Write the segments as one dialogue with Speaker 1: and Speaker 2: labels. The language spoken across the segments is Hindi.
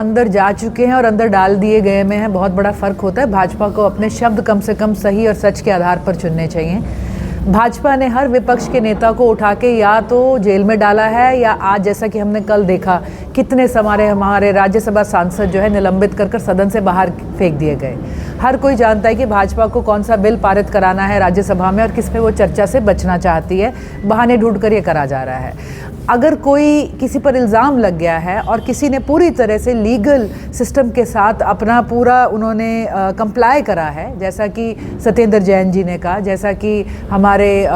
Speaker 1: अंदर जा चुके हैं और अंदर डाल दिए गए में है बहुत बड़ा फ़र्क होता है। भाजपा को अपने शब्द कम से कम सही और सच के आधार पर चुनने चाहिए। भाजपा ने हर विपक्ष के नेता को उठा के या तो जेल में डाला है या आज जैसा कि हमने कल देखा कितने हमारे राज्यसभा सांसद जो है निलंबित कर सदन से बाहर फेंक दिए गए। हर कोई जानता है कि भाजपा को कौन सा बिल पारित कराना है राज्यसभा में और किस पे वो चर्चा से बचना चाहती है। बहाने ढूंढ कर ये करा जा रहा है। अगर कोई किसी पर इल्ज़ाम लग गया है और किसी ने पूरी तरह से लीगल सिस्टम के साथ अपना पूरा उन्होंने कंप्लाई करा है, जैसा कि सत्येंद्र जैन जी ने कहा, जैसा कि हमारे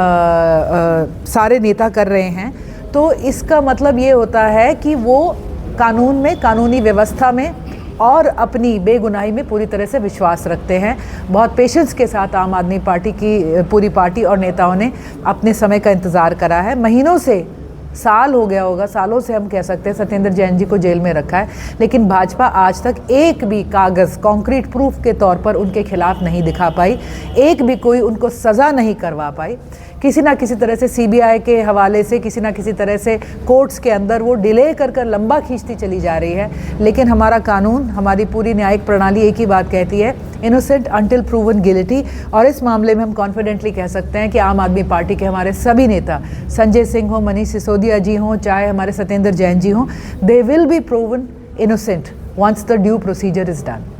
Speaker 1: सारे नेता कर रहे हैं, तो इसका मतलब ये होता है कि वो कानून में, कानूनी व्यवस्था में और अपनी बेगुनाही में पूरी तरह से विश्वास रखते हैं। बहुत पेशेंस के साथ आम आदमी पार्टी की पूरी पार्टी और नेताओं ने अपने समय का इंतज़ार करा है। महीनों से, साल हो गया होगा, सालों से हम कह सकते हैं सत्येंद्र जैन जी को जेल में रखा है, लेकिन भाजपा आज तक एक भी कागज़ कॉन्क्रीट प्रूफ के तौर पर उनके खिलाफ नहीं दिखा पाई, एक भी कोई उनको सज़ा नहीं करवा पाई। किसी ना किसी तरह से सीबीआई के हवाले से, किसी ना किसी तरह से कोर्ट्स के अंदर वो डिले कर लंबा खींचती चली जा रही है। लेकिन हमारा कानून, हमारी पूरी न्यायिक प्रणाली एक ही बात कहती है, इनोसेंट अंटिल प्रूवन गिल्टी। और इस मामले में हम कॉन्फिडेंटली कह सकते हैं कि आम आदमी पार्टी के हमारे सभी नेता, संजय सिंह हो, मनीष सिसोदिया जी हों, चाहे हमारे सत्येंद्र जैन जी हों, they will be proven innocent once the due procedure is done.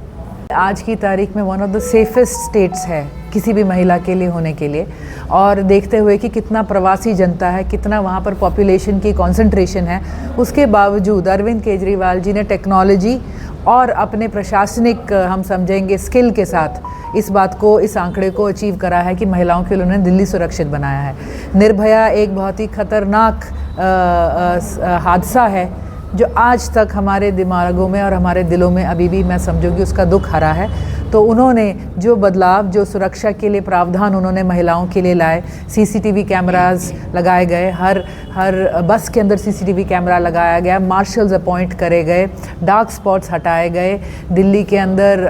Speaker 1: आज की तारीख में one of the safest states है किसी भी महिला के लिए होने के लिए, और देखते हुए कि कितना प्रवासी जनता है, कितना वहाँ पर पॉपुलेशन की कॉन्सेंट्रेशन है, उसके बावजूद अरविंद केजरीवाल जी ने टेक्नोलॉजी और अपने प्रशासनिक, हम समझेंगे, स्किल के साथ इस बात को, इस आंकड़े को अचीव करा है कि महिलाओं के लिए उन्होंने दिल्ली सुरक्षित बनाया है। निर्भया एक बहुत ही खतरनाक हादसा है जो आज तक हमारे दिमागों में और हमारे दिलों में अभी भी, मैं समझूंगी, उसका दुख हरा है। तो उन्होंने जो बदलाव, जो सुरक्षा के लिए प्रावधान उन्होंने महिलाओं के लिए लाए, सीसीटीवी कैमरास लगाए गए, हर बस के अंदर सीसीटीवी कैमरा लगाया गया, मार्शल्स अपॉइंट करे गए, डार्क स्पॉट्स हटाए गए, दिल्ली के अंदर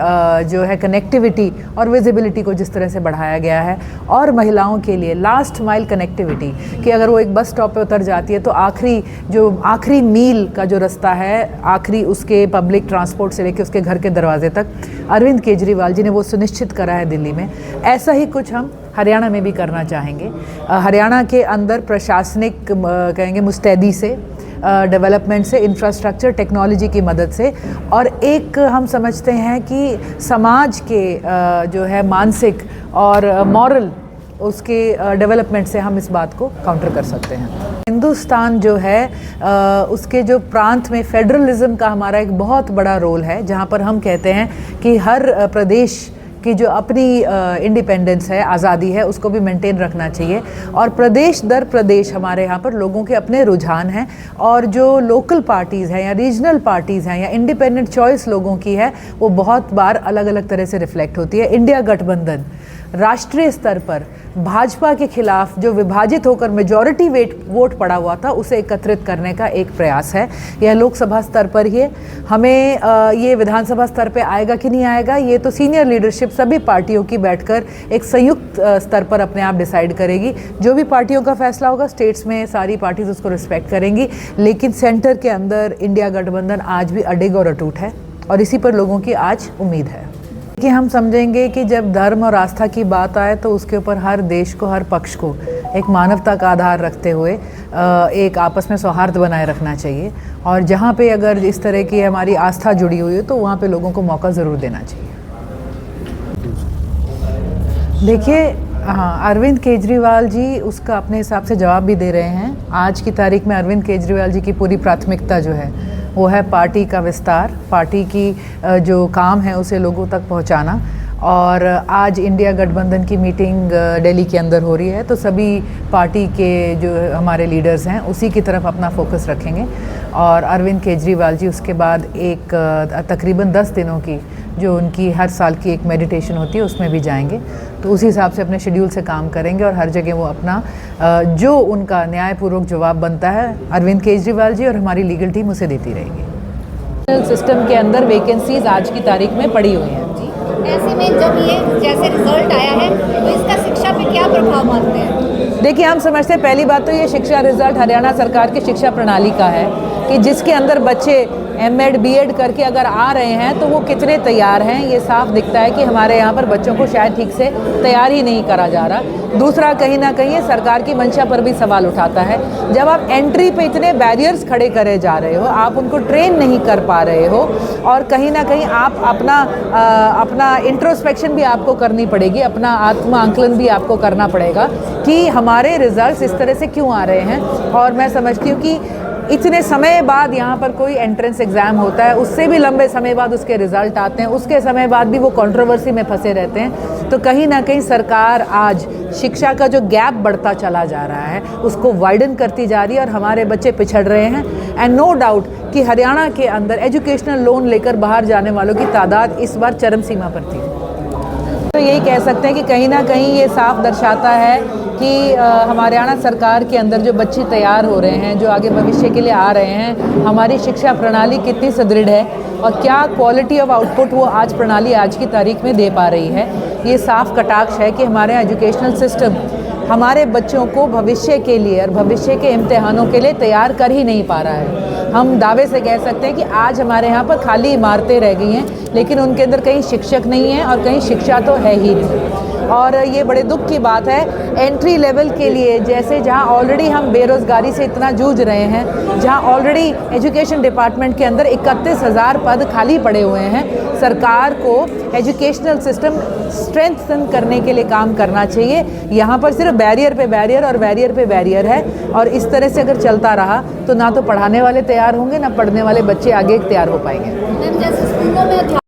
Speaker 1: जो है कनेक्टिविटी और विजिबिलिटी को जिस तरह से बढ़ाया गया है, और महिलाओं के लिए लास्ट माइल कनेक्टिविटी कि अगर वो एक बस स्टॉप पे उतर जाती है तो आखिरी मील का जो रास्ता है, आखिरी उसके पब्लिक ट्रांसपोर्ट से लेकर उसके घर के दरवाजे तक, अरविंद केजरीवाल जी ने वो सुनिश्चित करा है दिल्ली में। ऐसा ही कुछ हम हरियाणा में भी करना चाहेंगे। हरियाणा के अंदर प्रशासनिक कहेंगे मुस्तैदी से, डेवलपमेंट से, इंफ्रास्ट्रक्चर, टेक्नोलॉजी की मदद से, और एक हम समझते हैं कि समाज के जो है मानसिक और मॉरल उसके डेवलपमेंट से हम इस बात को काउंटर कर सकते हैं। हिंदुस्तान जो है उसके जो प्रांत में फेडरलिज्म का हमारा एक बहुत बड़ा रोल है, जहाँ पर हम कहते हैं कि हर प्रदेश की जो अपनी इंडिपेंडेंस है, आज़ादी है, उसको भी मेंटेन रखना चाहिए। और प्रदेश दर प्रदेश हमारे यहाँ पर लोगों के अपने रुझान हैं, और जो लोकल पार्टीज़ हैं या रीजनल पार्टीज़ हैं या इंडिपेंडेंट चॉइस लोगों की है, वो बहुत बार अलग अलग तरह से रिफ्लेक्ट होती है। इंडिया गठबंधन राष्ट्रीय स्तर पर भाजपा के खिलाफ जो विभाजित होकर मेजॉरिटी वोट पड़ा हुआ था, उसे एकत्रित करने का एक प्रयास है। यह लोकसभा स्तर पर ही है। हमें ये विधानसभा स्तर पे आएगा कि नहीं आएगा, ये तो सीनियर लीडरशिप सभी पार्टियों की बैठकर एक संयुक्त स्तर पर अपने आप डिसाइड करेगी। जो भी पार्टियों का फैसला होगा, स्टेट्स में सारी पार्टीज उसको रिस्पेक्ट करेंगी, लेकिन सेंटर के अंदर इंडिया गठबंधन आज भी अडिग और अटूट है, और इसी पर लोगों की आज उम्मीद है कि हम समझेंगे कि जब धर्म और आस्था की बात आए तो उसके ऊपर हर देश को, हर पक्ष को एक मानवता का आधार रखते हुए एक आपस में सौहार्द बनाए रखना चाहिए, और जहाँ पे अगर इस तरह की हमारी आस्था जुड़ी हुई है तो वहाँ पे लोगों को मौका ज़रूर देना चाहिए। देखिए, हाँ, अरविंद केजरीवाल जी उसका अपने हिसाब से जवाब भी दे रहे हैं। आज की तारीख में अरविंद केजरीवाल जी की पूरी प्राथमिकता जो है वो है पार्टी का विस्तार, पार्टी की जो काम है उसे लोगों तक पहुंचाना। और आज इंडिया गठबंधन की मीटिंग दिल्ली के अंदर हो रही है, तो सभी पार्टी के जो हमारे लीडर्स हैं उसी की तरफ अपना फोकस रखेंगे, और अरविंद केजरीवाल जी उसके बाद एक तकरीबन 10 दिनों की जो उनकी हर साल की एक मेडिटेशन होती है उसमें भी जाएंगे। तो उसी हिसाब से अपने शेड्यूल से काम करेंगे, और हर जगह वो अपना जो उनका न्यायपूर्वक जवाब बनता है, अरविंद केजरीवाल जी और हमारी लीगल टीम उसे देती रहेगी। सिस्टम के अंदर वैकेंसीज आज की तारीख में पड़ी हुई हैं।
Speaker 2: ऐसे में जब ये जैसे रिजल्ट आया है तो इसका शिक्षा पे क्या प्रभाव मानते हैं?
Speaker 1: देखिए, हम समझते हैं पहली बात तो ये शिक्षा रिजल्ट हरियाणा सरकार की शिक्षा प्रणाली का है कि जिसके अंदर बच्चे एमएड बीएड करके अगर आ रहे हैं तो वो कितने तैयार हैं। ये साफ दिखता है कि हमारे यहाँ पर बच्चों को शायद ठीक से तैयार ही नहीं करा जा रहा। दूसरा, कहीं ना कहीं ये सरकार की मंशा पर भी सवाल उठाता है। जब आप एंट्री पे इतने बैरियर्स खड़े करे जा रहे हो, आप उनको ट्रेन नहीं कर पा रहे हो, और कहीं ना कहीं आप अपना इंट्रोस्पेक्शन भी आपको करनी पड़ेगी, अपना आत्म आंकलन भी आपको करना पड़ेगा कि हमारे रिजल्ट्स इस तरह से क्यों आ रहे हैं। और मैं समझती हूँ कि इतने समय बाद यहाँ पर कोई एंट्रेंस एग्ज़ाम होता है, उससे भी लंबे समय बाद उसके रिज़ल्ट आते हैं, उसके समय बाद भी वो कंट्रोवर्सी में फंसे रहते हैं। तो कहीं ना कहीं सरकार आज शिक्षा का जो गैप बढ़ता चला जा रहा है उसको वाइडन करती जा रही है और हमारे बच्चे पिछड़ रहे हैं। एंड नो डाउट कि हरियाणा के अंदर एजुकेशनल लोन लेकर बाहर जाने वालों की तादाद इस बार चरम सीमा पर थी। तो यही कह सकते हैं कि कहीं ना कहीं ये साफ दर्शाता है कि हमारे हरियाणा सरकार के अंदर जो बच्चे तैयार हो रहे हैं, जो आगे भविष्य के लिए आ रहे हैं, हमारी शिक्षा प्रणाली कितनी सुदृढ़ है और क्या क्वालिटी ऑफ आउटपुट वो आज प्रणाली आज की तारीख में दे पा रही है। ये साफ कटाक्ष है कि हमारे एजुकेशनल सिस्टम हमारे बच्चों को भविष्य के लिए और भविष्य के इम्तिहानों के लिए तैयार कर ही नहीं पा रहा है। हम दावे से कह सकते हैं कि आज हमारे यहाँ पर खाली इमारतें रह गई हैं, लेकिन उनके अंदर कहीं शिक्षक नहीं है और कहीं शिक्षा तो है ही नहीं। और ये बड़े दुख की बात है, एंट्री लेवल के लिए जैसे जहाँ ऑलरेडी हम बेरोज़गारी से इतना जूझ रहे हैं, जहाँ ऑलरेडी एजुकेशन डिपार्टमेंट के अंदर 31,000 पद खाली पड़े हुए हैं, सरकार को एजुकेशनल सिस्टम स्ट्रेंथन करने के लिए काम करना चाहिए। यहाँ पर सिर्फ बैरियर पे बैरियर और बैरियर पे बैरियर है, और इस तरह से अगर चलता रहा तो ना तो पढ़ाने वाले तैयार होंगे, ना पढ़ने वाले बच्चे आगे तैयार हो पाएंगे।
Speaker 2: मैम, जैसे स्कूलों में